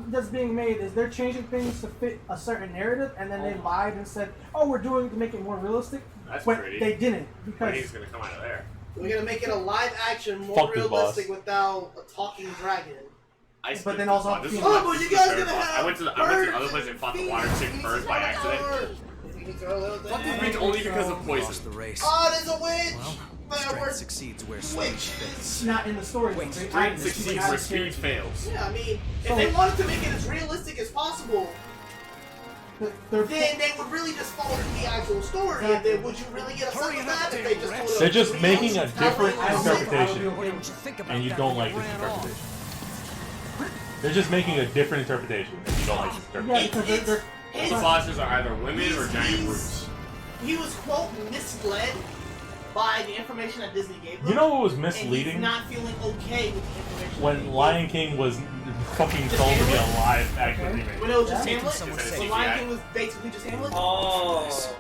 that's being made is they're changing things to fit a certain narrative, and then they lied and said, "Oh, we're doing it to make it more realistic." That's but pretty. they didn't because he's gonna come out of there. We're gonna make it a live action, more realistic without a talking dragon. But then also, but you guys gonna have. I went to the other place and fought the water chick first by accident. Fuck this bitch only because of poison. Oh, there's a witch. Strength succeeds where speed fails. It's not in the story. Strength succeeds where speed fails. Yeah, I mean, if they wanted to make it as realistic as possible, then they would really just follow the actual story, and then would you really get upset with that if they just They're just making a different interpretation, and you don't like this interpretation. They're just making a different interpretation, and you don't like this interpretation. All the bosses are either women or giant brutes. He was, quote, misled by the information that Disney gave him. You know what was misleading? And he's not feeling okay with the information. When Lion King was fucking told to be a live action remake. When it was just Hamlet? The Lion King was basically just Hamlet? Oh.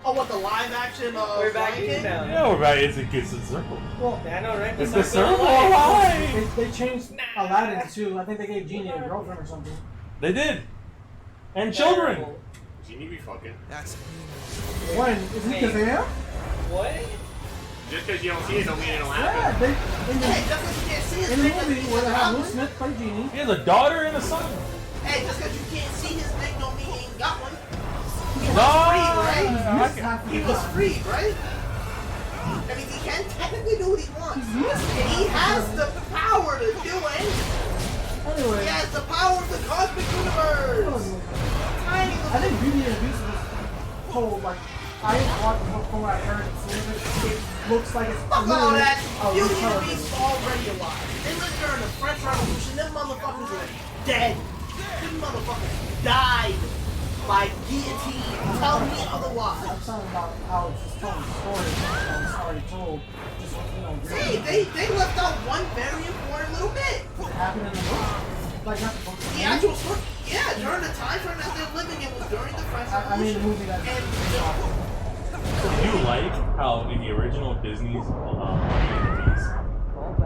Oh, what, the live action we're back Lion King? Yeah, we're back. It's a circle. Well, I know, right? It's the circle of life. They changed Aladdin too. I think they gave Genie a girlfriend or something. They did. And children. Genie be fucking. That's When? Isn't it Kazam? What? Just because you don't see it don't mean it'll Yeah, happen. in the movie where they have Will Smith play Genie. He has a daughter and a son. Hey, just because you can't see his dick don't mean he ain't got one. He No, was freed, right? He was freed, right? I mean, he can technically do what he wants. He has the power to do it. Anyway. He has the power of the cosmic universe. I think Beauty and the Beast was told, like, I didn't watch it from what I heard. It looks like it's fuck all that. Beauty and the television. Beast already alive. They lived during the French Revolution. Them motherfuckers are dead. Them motherfuckers died by guillotine. Tell me otherwise. I'm talking about how it's just telling the story. It's already told. Just, See, they left out one very important little bit. It happened in the movie. Like, not the actual story. Yeah, during the time frame that they're living in was during the French Revolution. I mean, the movie that. Do you like how in the original Disney's Beast,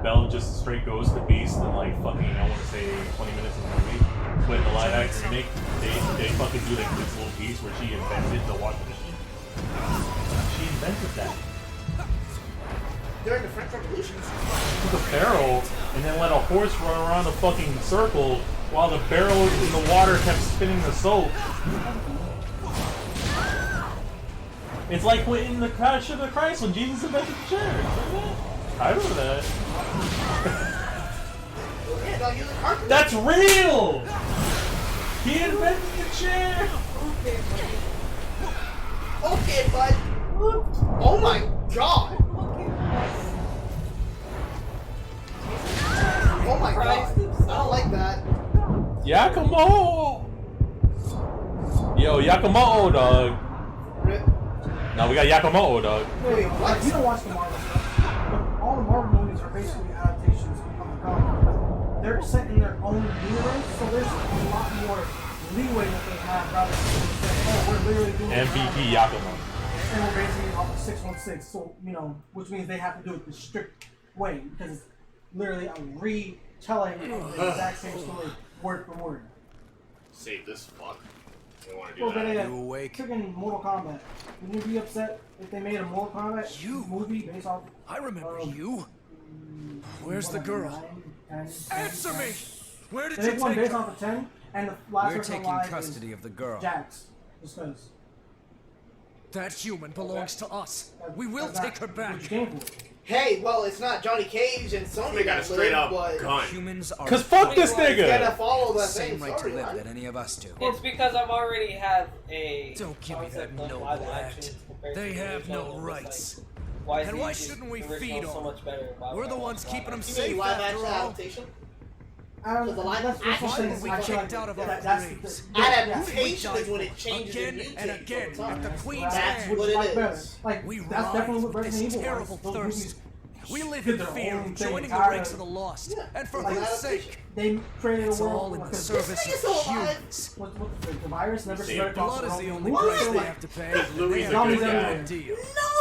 Belle just straight goes to Beast in like fucking, I want to say 20 minutes in the movie? But in the live action remake, they fucking do like this little piece where she invented the washing machine. She invented that. During the French Revolution. Took a barrel and then let a horse run around a fucking circle while the barrel in the water kept spinning the soap. It's like in the Crash of the Christ when Jesus invented the chair. I remember that. That's real! He invented the chair! Okay, bud. Oh my god! Oh my god. I don't like that. Yakumo! Yo, Yakumo, dog. No, we got Yakumo, dog. Wait, what? You don't watch the Marvel stuff. All the Marvel movies are basically adaptations of the comic, but they're set in their own universe, so there's a lot more leeway that they have rather than saying, oh, we're literally doing MVP Yakumo. And we're basically off of 616, so, which means they have to do it the strict way, because it's literally a retelling of the exact same story, word for word. Save this fuck. They want to do Well, that. but freaking Mortal Kombat. Would you be upset if they made a Mortal Kombat movie based off? I remember you. Where's the girl? Answer me! Where did you take one based her? off of 10, and the last We're person taking alive custody is of the girl. Jax. Just because. That human belongs to us. We will take her back. Hey, well, it's not Johnny Cage and Sony. They got a straight up gun. Humans are. Cause fuck this nigga. Gotta follow that same same right to live storyline. that any of us do. It's because I've already have a. Don't give me that concept of noble live act. actions compared They to the have original. no It's rights. like, why is And the why shouldn't we original feed so on? much better? Why We're would the I ones watch keeping them live You mean safe live after action all. adaptation? The live that's action what Why were we I feel kicked like out of our that's graves? Adaptation is when it changes Again your and mutate again over at the time. Queen's That's hand. what it is. Like, We that's definitely what writhe Resident this Evil terrible was. Those thirst. movies We live did in their fear own of thing, joining the tired ranks of the lost. Yeah. And for Like whose adaptation. sake? They created It's a world all in the because service This of thing is so alive. humans. what's the virus never Save spread across Blood is the the whole only world. price they Like, have to pay. Because Louis They is have a Zombies good everywhere. guy. deal.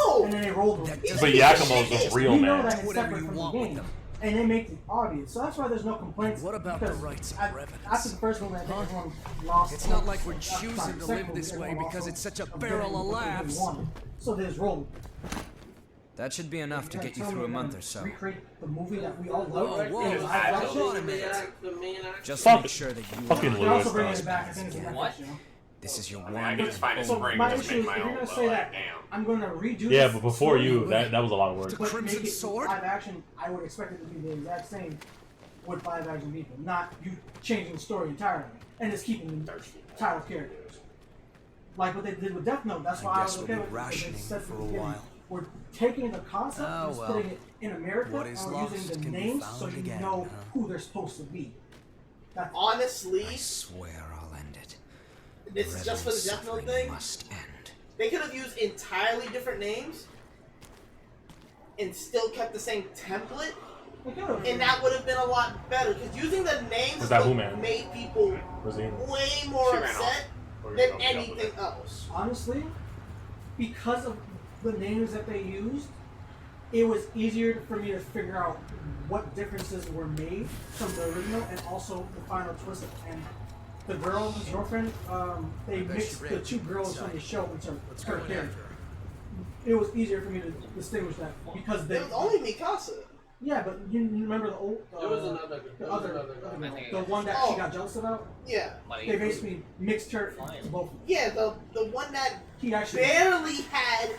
No! And then they rolled with That it. doesn't But mean Yakumo's shit. was real, We know man. that it's Whatever separate you from the want with game. them. and they make it obvious. So that's why there's no complaints. What about the because rights of after revenants? the first one, I think Huh? everyone lost. It's not like we're hope. choosing Sorry, to second live one, this way everyone because lost it's such a hope barrel of getting what they really laughs. wanted. So there's role. That should be enough to get you through a month or so. Recreate the movie that we all Whoa, love. whoa, in whoa, live hold action. on a minute. Just Fuck. make sure that you Fucking They're also Lewis, bringing though. it back. I think it's a What? Netflix show. This is your I mean, I can just one. find a So spring my and just issue make is, my if you're own, gonna but say like, that, damn. I'm gonna redo. Yeah, this but before story, you, that was a lot of work. The but Crimson make it Sword? live action. I would expect it to be the exact same with live action people, not you changing the story entirely and just keeping the title characters. Like what they did with Death Note. That's I why I guess was we'll okay be with it. Because they rationing said for from a the beginning, while. we're taking the concept Oh, and just well. putting it in America What is and we're lost using the can be names found so you again, know huh? who they're supposed to be. That's Honestly, I swear I'll end it. this is just for the Revenant's Death Note suffering thing. must end. They could have used entirely different names and still kept the same template, and that would have been a lot better. Because using the names Was is that what who, man? made people Was he? way more She ran upset Or than you're gonna help with anything it. else. honestly, because of the names that they used, it was easier for me to figure out what differences were made from the original and also the final twist. And the girl, his girlfriend, they bet mixed she the read two girls from the show into What's her going character. after? It was easier for me to distinguish that because they. It was only Mikasa. Yeah, but you remember the old. There was another. The There was other, another. I think I the got one that Oh. she got jealous about. Yeah, They basically mixed her to both. of them. yeah, the one that He actually. barely had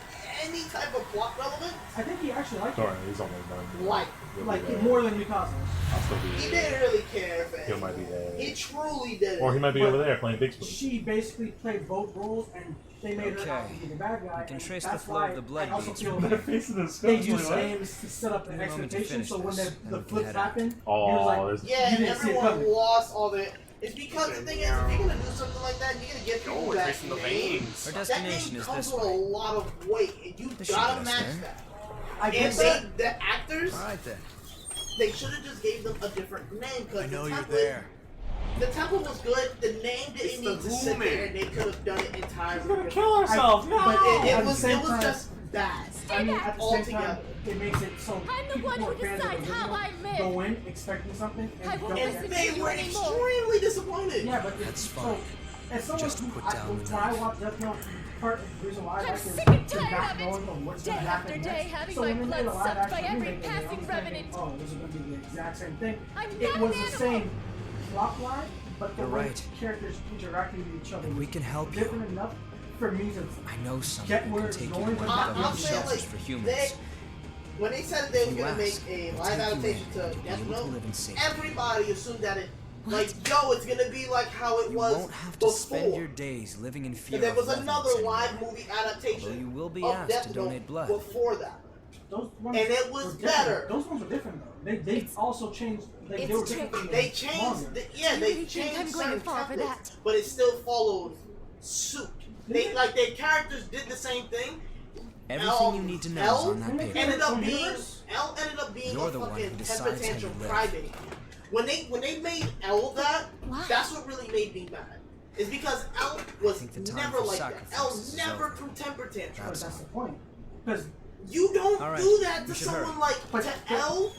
any type of plot relevance. I think he actually liked Sorry, her. he's almost done. Like, He'll be Like there. more than Mikasa. I'll still be he there. didn't really care for He might be anything. there. He truly didn't. Or he might be But over there playing Big Spoon. She basically played both roles, and they made her out to Okay. be the bad guy. We can and trace the that's flow why of the blood I also beads feel from that face of the they use names to set up the Give me a moment to expectations. So finish when this, the and we can flips head out. happen, Oh, he was like, there's- Yeah, you and didn't see it everyone coming. lost all their. It's because the thing is, if you're gonna do something like that, you're gonna give people we're that tracing the name. veins. Our That destination name is comes this with a way. lot of weight, and you This should gotta get us match there. that. I And get they, that. the actors, Alright then. they should have just gave them a different name. Cause I know the you're template, there. The template was good. The name It's didn't the need to Who sit there, Man. and they could have done it entirely. She's gonna different. kill herself. No. But At it the was same time- just bad. I mean, at the same time, Altogether. it makes it so I'm the people one who are who fans of the decides how I original live. go in expecting something I and won't don't get listen it. And to they you were anymore. extremely disappointed. Yeah, but That's so, fine. as someone Just who, put I, down the when I knife. watch Death Note, part of the reason why I I'm like it sick and is the tired not of it. knowing of what's Day going to happen after day, next. having So my when they made blood a live sucked by action every remake, passing I was revenant. thinking, oh, this is going to be the exact same thing. I'm It not was an the animal. same plot line, but the You're way right. characters interacting with each other And we was can help you. different enough for me to I know someone get who where can it's take you going, to but one not of I'll the say, shelters like, for humans. When they said they were You gonna make ask, a we'll live take you adaptation in. to You'll be Death able to Note, live in safety. everybody assumed that it, like, yo, it's gonna be like how it You was won't have to before. spend your days living in fear And there of was revenants another anymore. live movie adaptation Although you will be of asked Death to Note donate blood. before that. those ones And it was were different. better. Those ones were different though. They also changed. They it's were different. tricky. from They the changed, manga. the, Do yeah, you they really think changed I'm going certain to fall for templates, that? but it still followed suit. They like their characters did the same thing. Everything you need to know is on that paper. Ended up From being universe? L ended up being You're a the one fucking who decides temper how you tantrum live. crybaby. When they made L that, Why? that's what really made me mad. Is because L was think the time never for like that. L sacrifices is never over. threw temper tantrums. But that's the point. Because You don't All right, do that we to should someone hurry. like But- to but- L.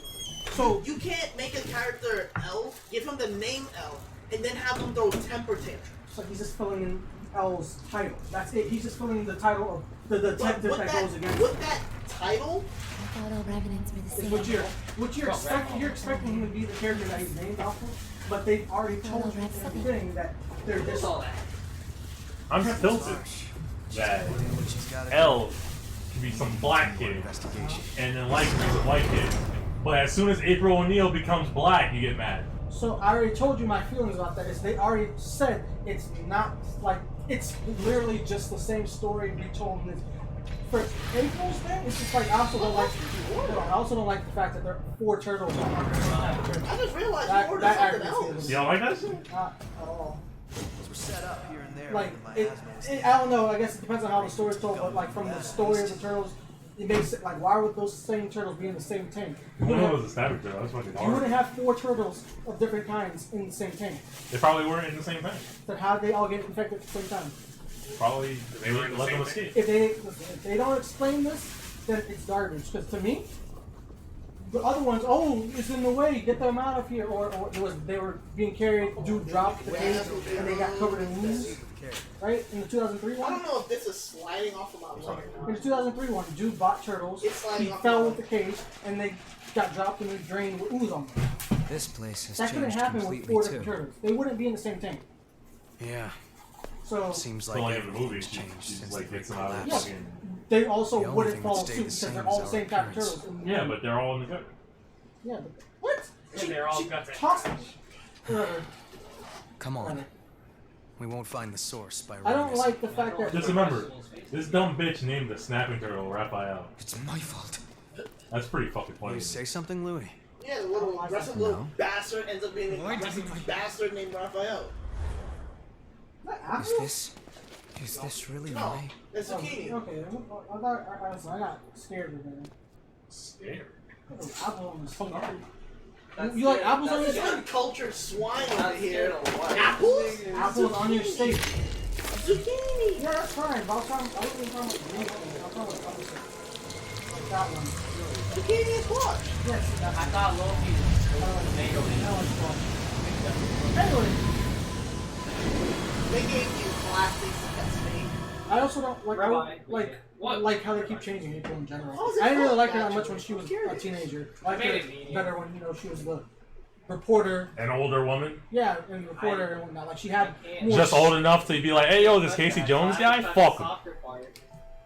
so You can't make a character L, give him the name L, and then have him throw temper tantrums. so he's just filling in L's title. That's it. He's just filling in the title of the But detective with that that, goes against. with that title, I thought all revenants were the Is same. what you're expecting. You're expecting him to be the character that he's named off of, but they've already told you in the beginning that they're just all that. I'm tilted that What she's gotta do. L can be some black kid, Investigation. and then Light is a white kid. But as soon as April O'Neil becomes black, you get mad. So I already told you my feelings about that. Is they already said it's not like it's literally just the same story retold in this. For April's thing, it's just like I also don't like. I also don't like the fact that there are 4 turtles on one. I just realized That- you ordered that something aggravates else. me. You don't like that shit? Not at all. Those were set up here and there. Like when my it, asthma was I don't know. I guess it depends on how the story's told, but like from the story of the turtles, it makes it like why would those same turtles be in the same tank? I don't know it was a static turtle. That's fucking You wouldn't hard. have 4 turtles of different kinds in the same tank. They probably weren't in the same thing. So how did they all get infected at the same time? Probably They were in the let same them thing. escape. If they don't explain this, then it's garbage. Because to me, The other ones, oh, it's in the way, get them out of here. Or they were being carried, dude dropped the cage, and they got covered in wounds. Right? In the 2003 I one? don't know if this is sliding off of my leg. In the 2003 one, dude bought turtles, It's sliding he off fell the with the cage, and they got dropped in the drain with ooze on them. This place has That couldn't changed happen with completely 4 too. different turtles. They wouldn't be in the same tank. Yeah, So, seems So like like in the movie, everything's she changed she's since like the gets them out of the Yeah. fucking. they also The only wouldn't thing follow that stayed suit the because same they're is all the our same type of appearance. turtles. Yeah, but they're all in the gut. Yeah, but what? And they're all guts. Tossed them. Whatever. Come on. We won't find the source by I don't running like the fact that Just remember, this dumb bitch named the snapping turtle Raphael. It's my fault. That's pretty fucking funny. You say something, Louis? Yeah, the little aggressive little No. bastard ends up being an Why aggressive doesn't- bastard named Raphael. Is this really No, my... it's zucchini. Okay, I got scared of it. Scared. Apple on his phone. That's You like it. apples on your This steak? uncultured swine over That's here. it, or what? Apples? Apples on your steak. Zucchini. Yeah, that's fine. But I wasn't talking about green steak. I was talking about other stuff. Like that one. Zucchini is what? Yes, that's I thought Loki was tomato in it. Anyway, They gave you plastic for that steak. I also don't like What? like how they keep changing April in general. How is it I didn't really called like her that that? much when she was a teenager. I liked made her it medium. better when she was the reporter. An older woman, Yeah, and reporter and whatnot. Like she had more. just old enough to be like, "Hey, yo, this Casey Jones guy, fuck him."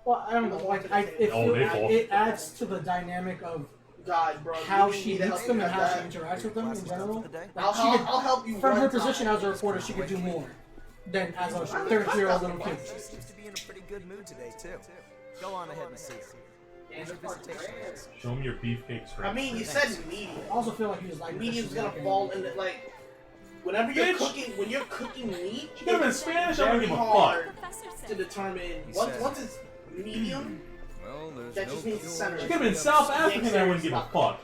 Well, I don't know. Like it adds to the dynamic of God, bro. how you she need to meets help them me and with how that. she interacts with them in general. I'll, Like, she could, I'll help you from one her position time. as a reporter, she could do more than as a 30-year-old little kid. She seems to be in a pretty good mood today, too. Go on ahead and see her. Here's your visitation list. Show me your beefcake strip. I mean, you said medium. I also feel like he was like Medium's gonna fall in the, like, whenever you're cooking, when you're cooking meat, She could have been it's Spanish. I don't very give a fuck. hard Professor to said. determine, He once, said- once it's medium, Well, there's that no just means the center. She could have been South African. I wouldn't give a fuck.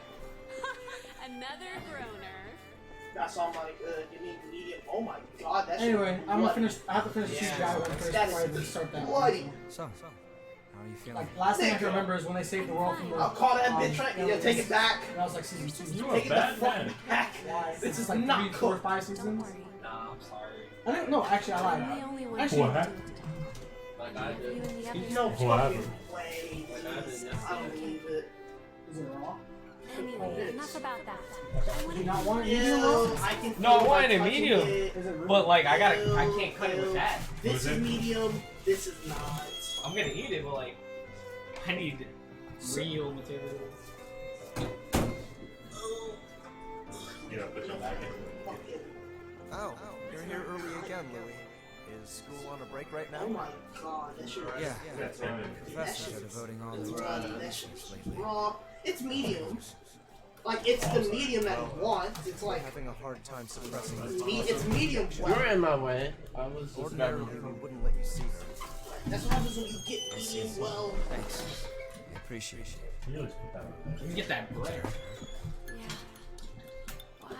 Another groaner. That's all my, you need medium. Oh my god, that shit Anyway, I'm gonna bloody. finish. I have to finish the CGI one first That before I is restart that. bloody. One. So, how are you feeling? Like last thing I can remember is when they saved the world from the. I'll call that bitch right. you know, Yeah, take it back. That was like season 2. You're a Take it the bad fuck man. back. Why? This is like not 3, 4, cooked. 5 seasons. Nah, I'm sorry. I didn't know. Actually, I I'm lied. the only one Actually, What happened? Like I You did. and the others. No What fucking happened? way. Like I did. I don't believe it. Is it raw? Anyway, enough about that. Do you not want it Ew, medium raw? I can No, I feel wanted like it touching medium. it. Is it really? But like I Ew, can't cut it with ew. that. This Was is it? medium. This is not. I'm gonna eat it, but like I need real material. You know, put your back in. Fuck it. Oh, you're here early again, Louis. Is school on a break right now? Oh my god, that shit. Yeah, That's him. professors are devoting all their time to That shit research is lately. raw. It's medium. Like it's the medium that he wants. It's like Having a hard time suppressing the it's medium You were well. in my way. I was just Ordinarily, we wouldn't let you see her. That's what happens when you get medium well. Thanks. I appreciate it. You always put that on. You can get that bread. Yeah. Why?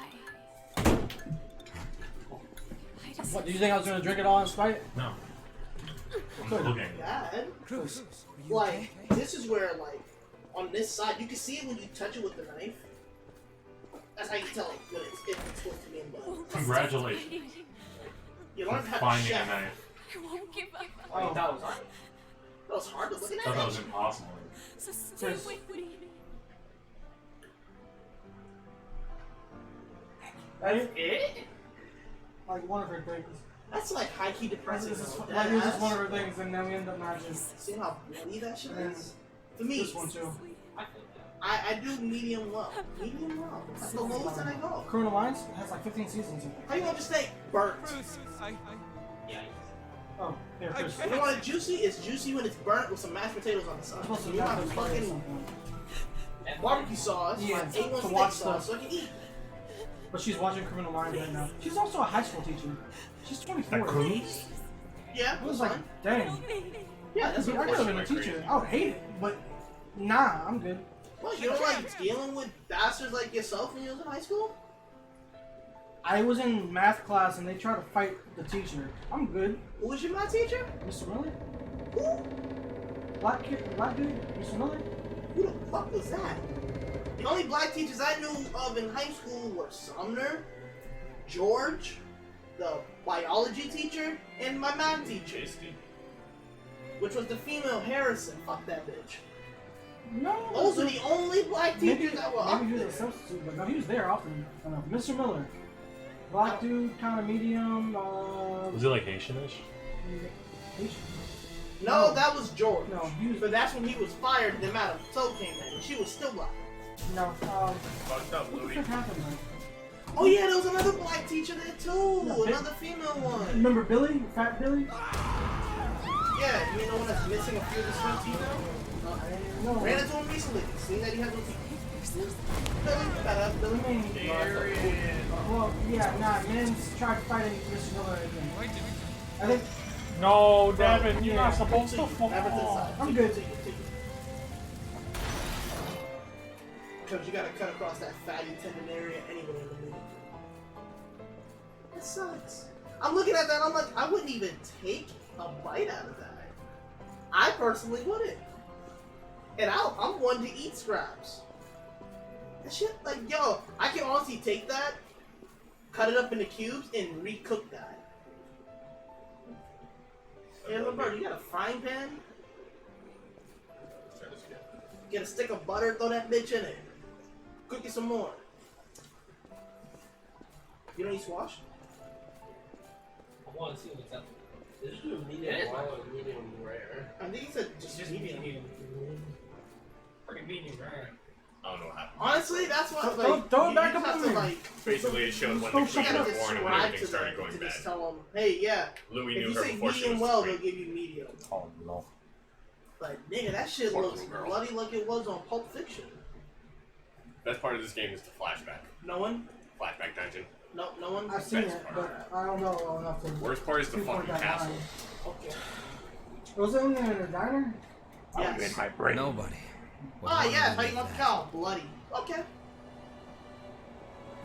I just. What? Do you think I was gonna drink it all in spite? No. I'm looking. Bad. Cruz, are you Like okay? this is where like on this side you can see it when you touch it with the knife. That's how you tell it when it's if it's supposed to be in blood. Congratulations You for learn how to finding a chef. knife. I won't give up. Wait, that was hard. That was hard to look I at. thought that was impossible. So stay Chris. with me. That's it? Like one of her things. That's like high key depressing. This is though. like this is That's- one of her things, and then we end up matching See how bloody that shit And is? For me, this one too. I do medium well. Medium well. That's the lowest that I go. Criminal Minds has like 15 seasons in it. How you want your steak? Burnt. Yeah. Oh, here, Chris. You want it juicy? It's juicy when it's burnt with some mashed potatoes on the side. I'm supposed to You want have this fucking something. barbecue sauce, Yeah, like to A1 steak watch sauce, the- so I can eat. But she's watching Criminal Minds right now. She's also a high school teacher. She's 24. That Cruz? Yeah, I was that's like, fine. dang. Yeah, that's I what could have been a teacher. I would hate it, but nah, I'm good. Well, you don't like dealing with bastards like yourself when you was in high school? I was in math class and they tried to fight the teacher. I'm good. Who was your math teacher? Mr. Miller? Who? Black kid, black dude? Mr. Miller? Who the fuck was that? The only black teachers I knew of in high school were Sumner, George, the biology teacher, and my math teacher, which was the female Harrison. Fuck that bitch. No. Those are the only black teachers that were up Maybe he was there. a substitute, but no, he was there often. Mr. Miller. Black dude, kind of medium. Was it like Haitianish? Haitian. No, that was George. No, he was. But that's when he was fired. Then Madam So came in, and she was still black. No. Fucked up, What the Louis. fuck happened, man? Oh yeah, there was another black teacher there too. No, Another female one. Remember Billy? Fat Billy? Yeah, you mean the one that's missing a few of his front teeth now? No. Ran into him recently. Seen that he has no teeth. Billy, badass Billy. Well, yeah, nah, man's tried fighting Mr. Miller again. I think No, Devin, you're not supposed to Never to the fall. side. I'm good. Take it. Because you gotta cut across that fatty tendon area anyway in the movie. That sucks. I'm looking at that, I'm like, I wouldn't even take a bite out of that. I personally wouldn't. And I'm one to eat scraps. That shit, like, yo, I can honestly take that, cut it up into cubes, and recook that. Hey, little bird, you got a frying pan? Get a stick of butter, throw that bitch in it. Cook you some more. You don't eat squash? I want to see what's up. Did you do medium well or medium rare? I think he said just medium. Freaking medium rare. I don't know what happened. Honestly, that's what, like, Throw it you back just up have in to, there. like, Basically, it shows when Don't the shut queen up. was born and when subscribe everything to started them going to just bad. tell them, hey, yeah, Louis if knew you her say before she medium was well, queen. they'll give you medium. Oh no. But, nigga, that shit Poor looks little girl. bloody like it was on Pulp Fiction. Best part of this game is the flashback. No one? Flashback dungeon. No one? I've seen Best it, part. but I don't know well enough to. Worst part is the pinpoint fucking that castle. line. Okay. Was it in there in a diner? Yes. My brain. Nobody. would Ah, wanna yeah, how you relive want the that. cow? Bloody. Okay.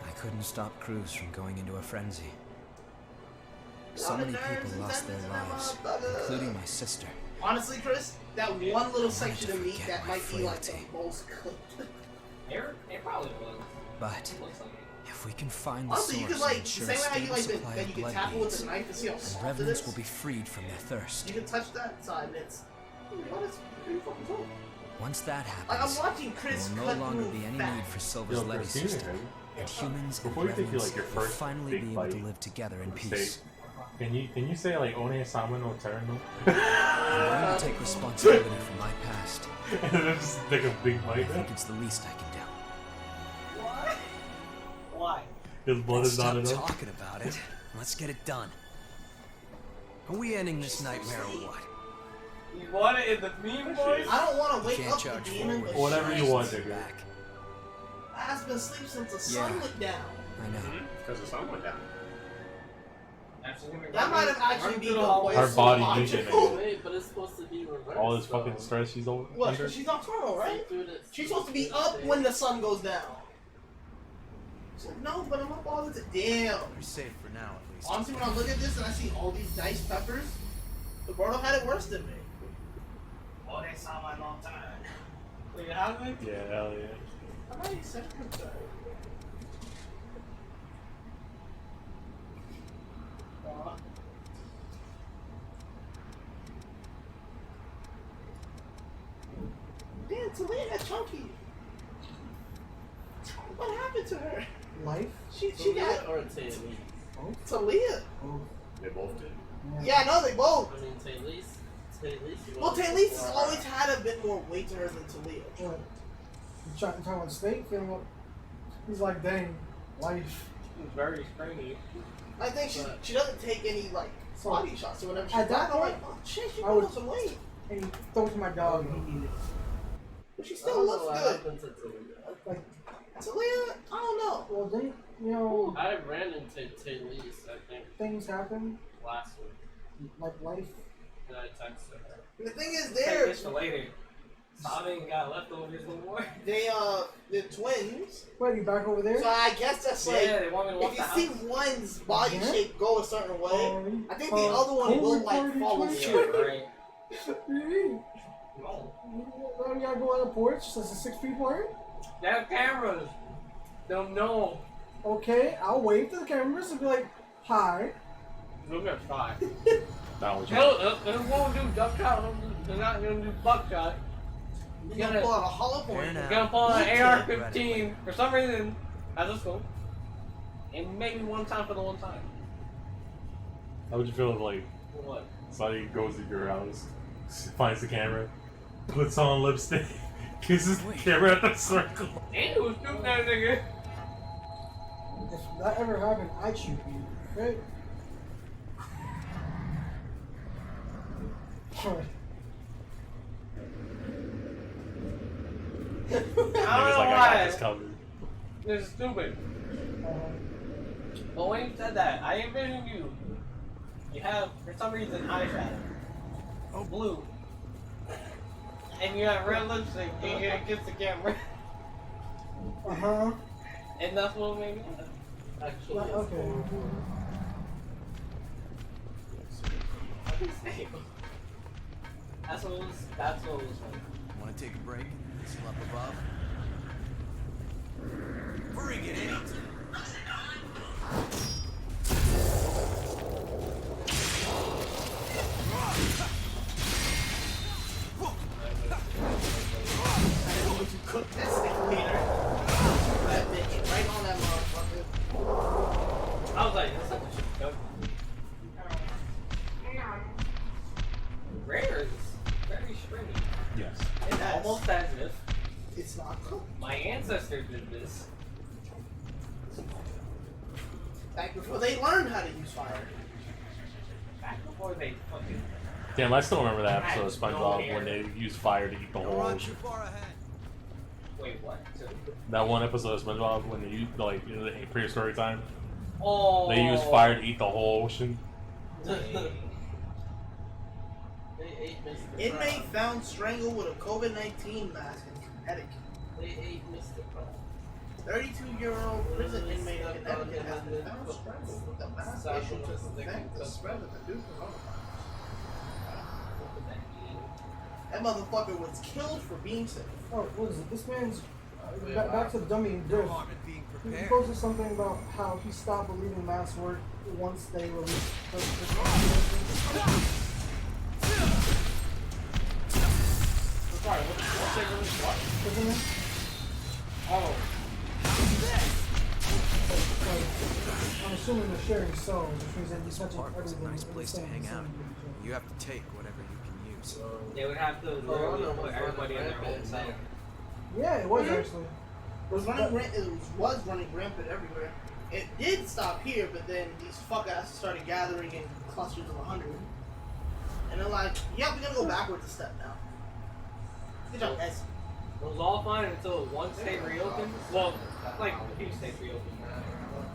I couldn't stop Cruz from going into a frenzy. So Lot of many nerves people and lost their tendons in that lives, motherfucker. including my sister. Honestly, Chris, that one little section of meat forget that my might be like the frailty. most cooked. It probably was. But It looks like it. if we can find the Honestly, you source could like and the ensure same a way how you stable like supply that of you can blood tap it with beads, a knife to see how and soft it revenants is. will be freed from their thirst. You can touch that side and it's that's pretty fucking cool. Once that Like I'm happens, watching there Chris will cut no longer through be any fat. need for Silver's Yo, levy Christina, system, and humans and before you take your, revenants like, your will first finally big be able to bite, live together in say, peace. Can you say like One Sama no Terno? I'm going to take responsibility for my past. And then just take a big I bite. think it's the least I can do. Why? His blood Let's is not stop enough. talking about it. Let's get it done. Are we ending this nightmare or what? You want it in the meme voice? I don't want to wake Can't up the charge demon, forward. but Whatever you shit, want, nigga. Back. I've been asleep since the sun Yeah. went down. I know. Because the sun went down. That might have actually been the way Her so body logical. using it. Wait, but it's supposed to be reversed. All this though. fucking stress she's over. What? under. She's nocturnal, right? Through the- She's supposed to be up when the sun goes down. She's like, no, but I'm up all the time. Damn. We're safe for now, at least. Honestly, when I look at this and I see all these nice peppers, the Roberto had it worse than me. Oh, they saw my long time. Wait, how did it? Yeah, hell yeah. I might be such a good guy. Damn, Talia got chunky. What happened to her? Life? She Talia got or Taylor? Talia. They both did. Yeah, I know they both. I mean, Taylor. Well, Taylor has always had a bit more weight to her than Talia. What? You talking about state? Feeling what? He's like, dang, life. It's very springy. I think she doesn't take any like So, body shots or whatever. She's at that I'm like, point, oh shit, she I put would- on some weight. And he throw it to my dog and he needed it. But she still looks good. Like, Talia, I don't know. well, then, you know, I ran into Taylor, I think, things happen, last week. like life. And I texted her. And the thing is, Take they're this for later. I ain't got leftovers no more. they're twins. Wait, you back over there? So I guess that's like Yeah, they want me to walk if the you house. see one's body Yeah. shape go a certain way, Oh, I think the other one will like follow Cold suit. Yeah, right. You No. gotta go on the porch, so there's 6 people in? They have cameras. They'll know. Okay, I'll wave to the cameras and be like, hi. We're gonna try. That was They won't do duck shot. They're not gonna do buckshot. You're gonna pull out a hollow point. Fair You're gonna pull out an AR-15 for some reason as a scope, and maybe one time for the one time. How would you feel if, like, What? somebody goes to your house, finds the camera, puts on lipstick, kisses the camera at the circle? And it was shooting that nigga. If that ever happened, I'd shoot you. Okay? Alright. I don't Niggas know like, I got why. this covered. This is stupid. But when you said that, I envisioned you. You have, for some reason, eyeshadow. Oh, blue. And you have red lipstick, and you're gonna kiss the camera. Uh-huh. And that's what made me laugh. Actually, Okay. That's what was funny. Want to take a break? Still up above? Bring it in. I need to cook that stick later. That bitch right on that motherfucker. I was like, that's such a shit joke. Rare is very stringy. Yes. It's Yes. almost as if It's not cooked. my ancestor did this. Back before they learned how to use fire. Back before they fucking. Damn, I still remember that episode of I have no SpongeBob hair. when they used fire to eat the whole ocean. far ahead. Wait, what? That one episode of SpongeBob when they used, like, in the prehistoric time, Oh. they used fire to eat the whole ocean. They ate Mr. Inmate found strangled with a COVID-19 mask in Connecticut. They ate Mr. Brown. 32-year-old prison inmate in Connecticut has been found strangled with a mask issued to prevent the spread of the new coronavirus. That motherfucker was killed for being sick. Oh, what is it? This man's back to dummy and dirt. He posted something about how he stopped believing masks work once they released the Sorry, what's they really what? Oh. I'm assuming they're sharing cells, which means they're This touching park was a everything. nice place to hang out. You have to take whatever you can use. They would have to literally put everybody in their own cell. Yeah, it was actually. It was running rampant everywhere. It did stop here, but then these fuck asses started gathering in clusters of 100. And they're like, yeah, we're gonna go backwards a step now. Good job, guys. It was all fine until one state reopened. Well, like a few states reopened.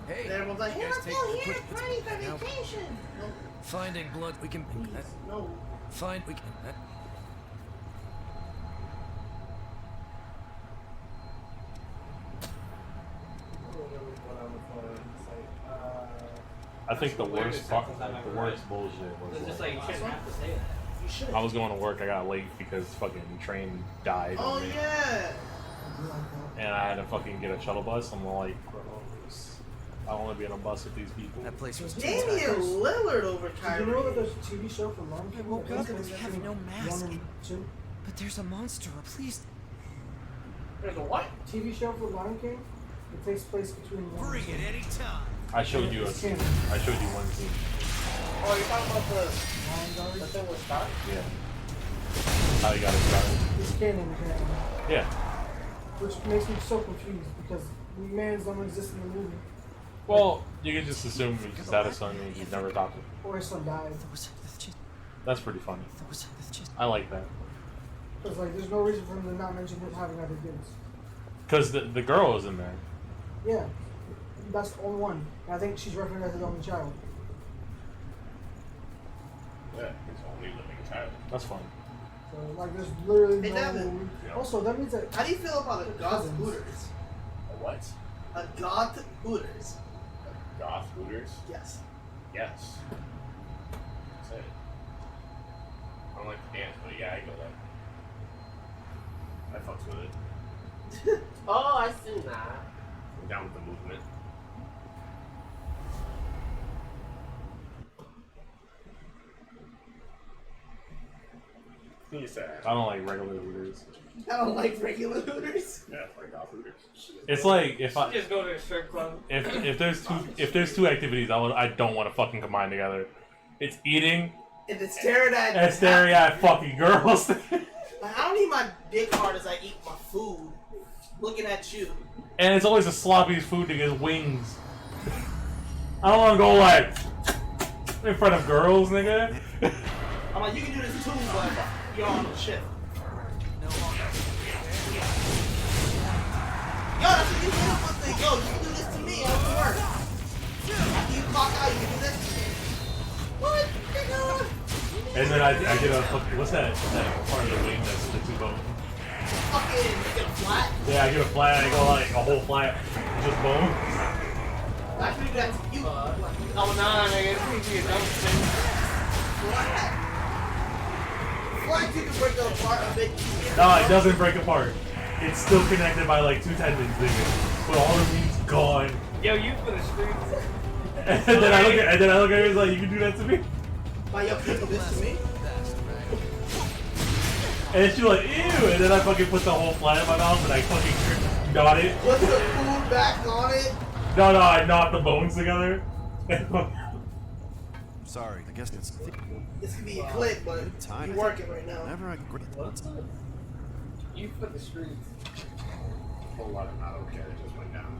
Hey, And everyone's like, you yeah, guys we're take still the here, quick- ready for now, vacation. No, Finding blood, we can. please, no. Find, we can. I think the worst part, like, the worst bullshit was, It's just like, like you shouldn't have to say that. You should. I was going to work, I got late because fucking train died Oh on me. yeah. And I had to fucking get a shuttle bus. I'm like, gross. I don't want to be on a bus with these people. That place was Damian Lillard over Did Kyrie. you know that there's a TV show for Lion King? I woke that up takes and place have between no mask. 1 and 2? But there's a monster. Please. There's a what? TV show for Lion King. It takes place between 1 Bring and 2. it anytime. I showed you It's canon. I showed you one scene. Oh, you're talking about the Lion Guard. thing with Star? Yeah. How you got it started. It's canon apparently. Yeah. Which makes me so confused because mans don't exist in the movie. Well, you can just assume you just had a son and you've never talked to him. Or his son died. That's pretty funny. I like that. Because like, there's no reason for him to not mention him having other kids. Because the girl is in there. Yeah, that's the only one. And I think she's recognized as his only child. Yeah, he's only living child. That's fine. So like, there's literally Hey, no. Devin. Also, that means that. How do you feel about a goth Cousins. Hooters? A what? A goth Hooters. Goth Hooters? Yes. Yes. That's it. I don't like to dance, but yeah, I go there. I fucks with it. Oh, I seen that. I'm down with the movement. You said. I don't like regular Hooters. I don't like regular Hooters. Yeah, like off Hooters. It's like if I Just go to a strip club. if there's two activities I don't want to fucking combine together. It's eating And it's staring at and staring at fucking girls. Like, I don't need my dick hard as I eat my food. Looking at you. And it's always the sloppiest food to get wings. I don't want to go like in front of girls, nigga. I'm like, you can do this too, but you're on the ship. Yo, that's a beautiful thing. Yo, you can do this to me. I'll work. After you clock out, you can do this. What? Nigga? And then I get a fucking what's that part of the wing that's the two bones? Fucking get a flat. Yeah, I get a flat. I go like a whole flat, just bone. I can do that to you. Oh, nah, nigga. It's gonna be a dumb thing. Flat. Flat, you can break it apart a bit easier. No, it doesn't break apart. It's still connected by like two tendons, nigga. But all the meat's gone. Yo, you for the streets. And then I look at her and like, you can do that to me? Like, yo, can you do this to me? And she's like, ew! And then I fucking put the whole flat in my mouth and I fucking gnawed it. Put the food back on it. No, I knocked the bones together. Sorry, I guess it's This could be a clip, but you're working right now. whenever I grip You for the streets. A whole lot of not okay. It just went down.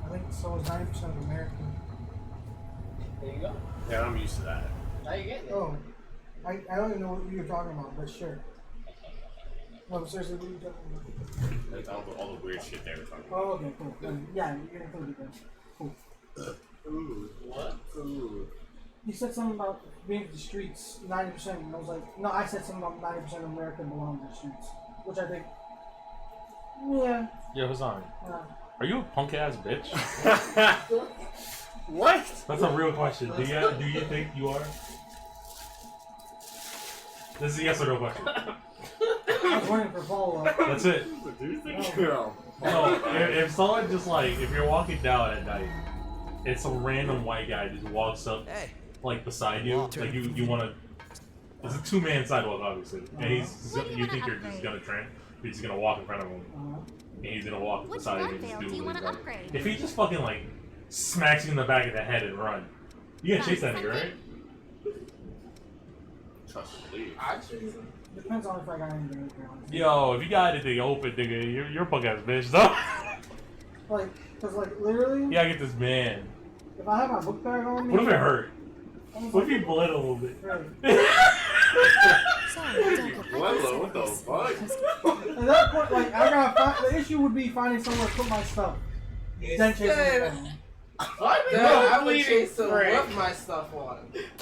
I think so is 90% of American. There you go. Yeah, I'm used to that. Now you get it. Oh, I don't even know what you're talking about, but sure. No, seriously, what are you talking about? Like all the weird shit they were talking about. Oh, okay, cool. Then, yeah, you're gonna include it then. Cool. Ooh, what? Ooh. You said something about being to the streets, 90%, and I was like, no, I said something about 90% of America belong to the streets. Which I think, yeah. Yo, Hassan, are you a punk ass bitch? What? That's a real question. Do you think you are? This is a yes or no question. I was waiting for follow-up. That's it. Do you think you're So, if someone just like, if you're walking down at night, and some random white guy just walks up, like beside you, like you want to, it's a two-man sidewalk obviously, and you think you're just gonna you're just gonna walk in front of him, and he's gonna walk beside you and just do what he's like. If he just fucking like smacks you in the back of the head and run, you gonna chase that nigga, right? Trust and believe. Actually, Depends on if I got anything to be honest. Yo, if you got anything open, nigga, you're a punk ass bitch, though. Like, cause like literally, Yeah, I get this man. if I have my book bag on me, What if it hurt? I was What if like, you bled a little bit? right. What the fuck? At that point, like I gotta the issue would be finding somewhere to put my stuff. Then chasing it down. I would chase some with my stuff on.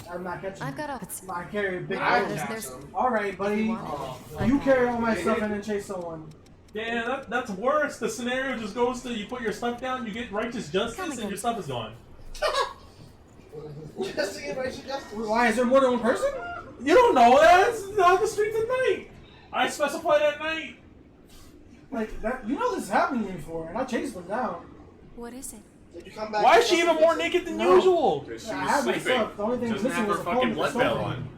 I'm not catching. I've got a. I carry a big I load. catch them. All right, buddy. You carry all my stuff and then chase someone. Yeah, that's worse. The scenario just goes to you put your stuff down, you get righteous justice, and your stuff is gone. Just to get righteous justice. Why is there more than one person? You don't know that. It's on the streets at night. I specified at night. Like that, you know this is happening before, and I chased them down. What is it? Did you come back? Why is she even more naked than usual? She was I had my sleeping. stuff. The only thing Doesn't missing have was her a fucking phone. blood bell on.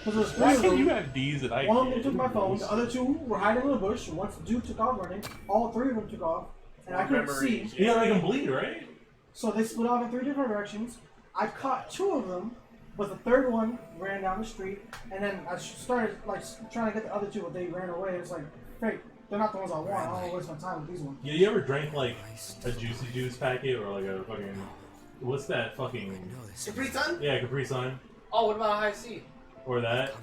Because there's three Why of can't you them. have D's that I One of them can't? took my phone. The other two were hiding in the bush. Once the dude took off running, all three of them took off, and I couldn't see. You gotta make them bleed, right? So they split off in three different directions. I caught two of them, but the third one ran down the street, and then I started like trying to get the other two, but they ran away. It's like, fake. They're not the ones I want. I don't want to waste my time with these ones. Yeah, you ever drank like a Juicy Juice packet or like a fucking what's that fucking Capri Sun? yeah Capri Sun oh, what about high C? or that?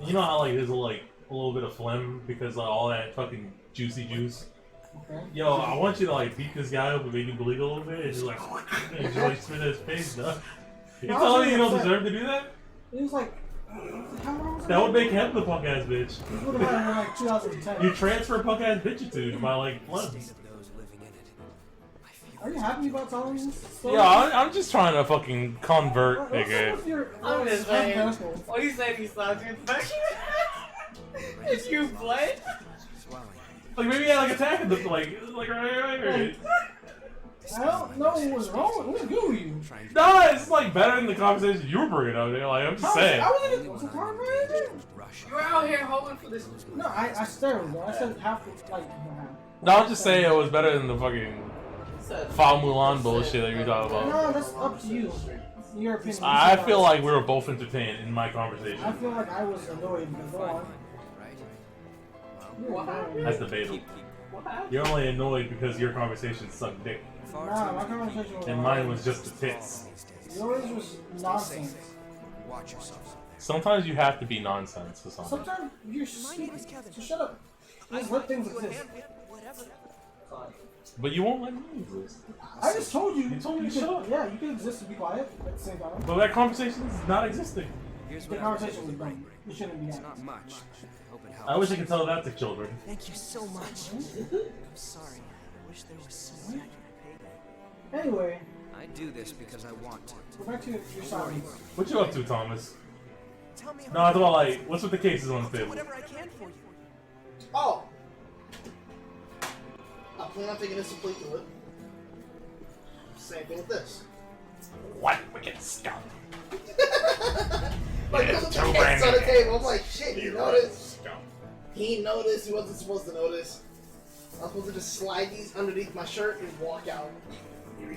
You know how like there's a little bit of phlegm because of all that fucking juicy juice. Okay. Yo, I want you to like beat this guy up and make him bleed a little bit and just like and just like spit in his face, though. You telling me you don't deserve to do that? It was like, how long was That would make him the punk ass bitch. This would have been in like 2010. You transfer punk ass bitchitude by like phlegm. Are you happy about telling me this story? Yeah, I'm just trying to fucking convert, What's nigga. up with your- I'm just saying. hypothetical? What you said he saw you infection? Did you play? Like maybe I like attacking them like right. I don't know what's wrong with you. No, it's like better than the conversation you were bringing up. Like I'm just saying. I wasn't in the conversation. You're out here hoping for this. No, I stared though. I said half the like. No, I'm just saying it was better than the fucking Fa Mulan bullshit that you were talking about. No, that's up to you. Your opinion. I feel like we were both entertained in my conversation. I feel like I was annoyed because go on. That's debatable. You're only annoyed because your conversation sucked dick. Nah, my conversation was. And mine was just the tits. Yours was nonsense. Watch yourself. Sometimes you have to be nonsense for something. Sometimes you're stupid. So shut up. Just let things exist. But you won't let me exist. I just told you. You told me to shut up. Yeah, you can exist and be quiet at the same time. But that conversation is not existing. The conversation was dumb. It shouldn't be Not happening. much. Hope it helps. I wish I could tell that to children. Thank you so much. I'm sorry. I wish there was someone I could pay. Anyway, I do this because I want to. go back to your silence. What you up to, Thomas? Tell me No, it's about like, what's with the cases on the do table? whatever I can for you. Oh! I plan on taking this and play through it. Same thing with this. What wicked scum? Like, Yeah, look at Joe the case on the Brandon. table. I'm like, shit, he noticed. He noticed. He wasn't supposed to notice. I'm supposed to just slide these underneath my shirt and walk out.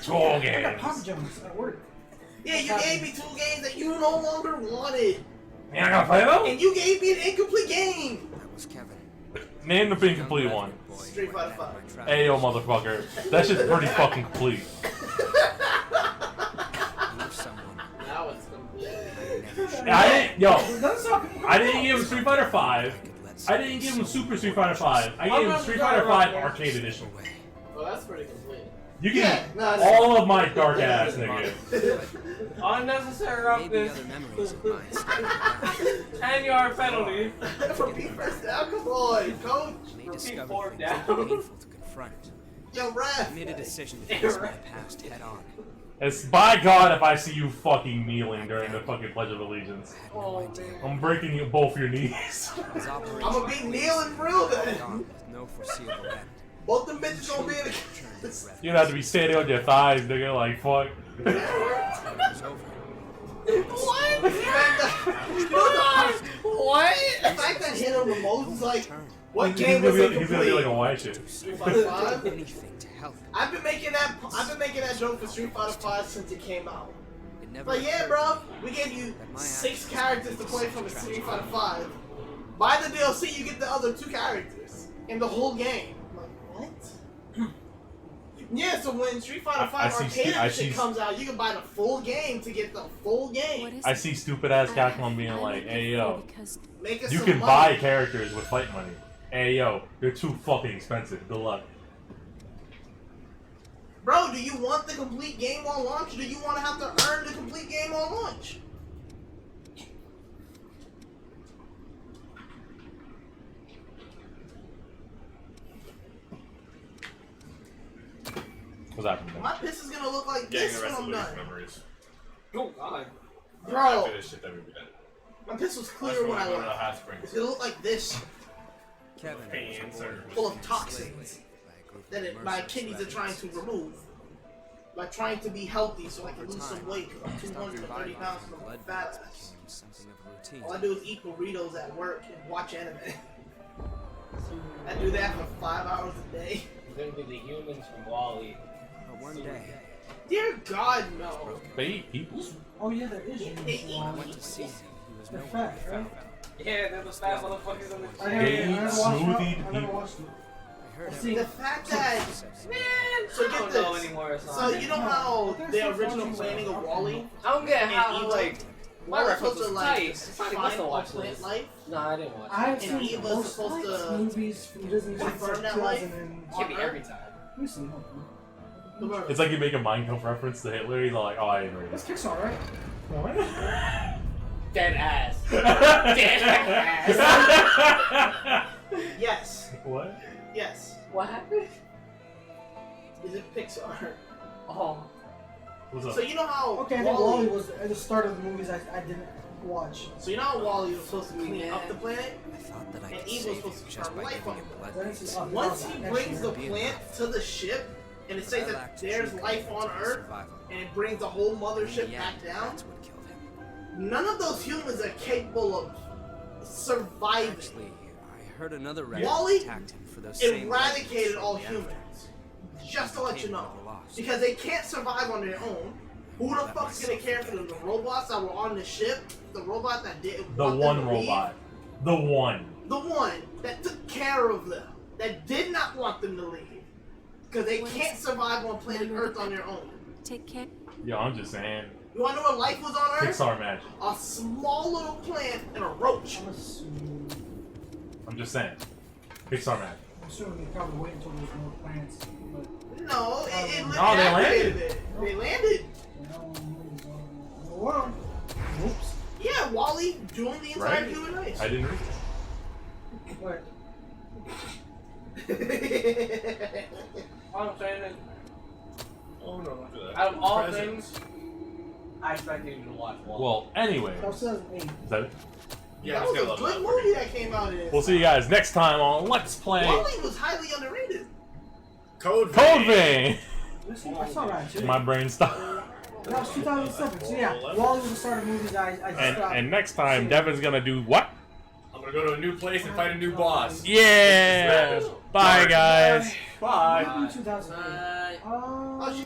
Troll I got games. Pop Jones at work. Yeah, you gave me 2 games that you no longer wanted. You're not gonna play them? And you gave me an incomplete game. That was Kevin. Name the incomplete one. Street Fighter 5. Hey yo, motherfucker. That shit's pretty fucking complete. Leave someone. Now it's complete. I didn't give him Street Fighter 5. I didn't give him Super Street Fighter 5. I gave him Street Fighter 5 Arcade Edition. Well, that's pretty complete. You get all of my dark ass, nigga. Unnecessary Maybe roughness. other memories of mine still 10-yard penalty. Repeat first down, come on, coach. may Repeat discover fourth things down. that are painful to confront. Yo, I ref. made a decision to face my past head on. It's by God if I see you fucking kneeling during the fucking Pledge of Allegiance. Oh, man. I'm breaking you both your knees. His I'm operation gonna be kneeling for real then. gone with no foreseeable end. Both them bitches gonna be in The the. ref You're gonna have to be standing on your thighs, nigga, like fuck. was over. What? The fact that hit him the most is like, what game was He's gonna be like incomplete? a white shit. Street Fighter 5? Anything to help. I've been making that joke for Street Fighter 5 since it came out. It never Like, yeah, occurred bro, we gave you 6 characters to play from the Street Fighter 5. Buy the DLC, you get the other 2 characters in the whole game. I'm like, what? Yeah, so when Street Fighter 5 Arcade Edition comes out, you can buy the full game to get the full game. I see stupid ass Capcom being like, hey yo, Make us you some can money. buy characters with fight money. Hey yo, they're too fucking expensive. Good luck. Bro, do you want the complete game on launch, or do you want to have to earn the complete game on launch? What's happening? My piss is gonna look like Getting this the when rest of I'm Louis' done. memories. Oh, God. Bro, After this shit that we done. my piss was That's clear when when we I go to the left. hot springs. It's gonna look like this, Kevin Pains was or- aboard full of with toxins that my kidneys are trying to remove. By trying to be healthy so I can lose some weight, because I'm 230 pounds from a blood fat baths ass. became something of a routine. All I do is eat burritos at work and watch anime. I do that for 5 hours a day. We're gonna be the humans from Wall-E. But one day, Dear God, no. They eat people. Oh yeah, there is. I went to see him. He was They're nowhere fat, to be right? found. Yeah, they're the fast motherfuckers in the They eat smoothie I never people. watched it. I heard See, the fact that Man, So I get don't know this. anymore. so you know how the original planning of Wall-E I don't get and how, Eva, like, my Wall-E reference supposed was to tight. like I probably must have find watched plant this. life. No, I didn't watch I have it. And seen Eva's most supposed to movies from Disney since confirm like that life. 2000 and. Give me every time. Let me see. Hold on. It's like you make a Minecraft reference to Hitler. He's all like, oh, I ain't ready. That's Pixar, right? What? Dead ass. Dead ass. Yes, What? yes. What happened? Is it Pixar? Oh. What's up? So you know how Okay, I think Wall-E was at the start of the movies I didn't watch. So you know how Wall-E was supposed to clean up the planet, I thought that I and could Eva was supposed to just turn by life giving on him him. blood. Once he brings the plant to the ship, and it says that there's life on Earth, and it brings the whole mothership back down, That's what killed him. none of those humans are capable of surviving. Actually, I heard another record Wally attacked him for those same eradicated reasons all shortly after. humans. Just to let you know. Never lost. Because they can't survive on their own. Who the fuck's gonna care for them? The robots that were on the ship? The robot that didn't The want one them to leave? robot. The one. The one that took care of them. That did not want them to leave. Because they can't survive on planet Earth on their own. Take care. Yo, I'm just saying. You wanna know what life was on Earth? Pixar magic. A small little plant and a roach. I'm just saying. Pixar magic. I'm assuming they probably wait until there's more planets. But No, it No, they activated landed. it. They landed. well, oops. Yeah, Wally doing the entire Right? human race. I didn't read But All I'm saying is, Oh no, don't do that. out of all Presents. things, I expected you to watch it. Wall. Well, anyway. that was 2008. Is that it? Yeah, That it's was got a a good lot movie that came out in it. We'll see you guys next time on Let's Play Wally was highly underrated. Code Code Vein. I saw that too. My brain stopped. That was 2007. So yeah, Wally was the start of movies. I just stopped. And next time, Devon's gonna do what? I'm gonna go to a new place and fight a new boss. Yeah. Bye, guys. Bye. Maybe 2008. Oh, she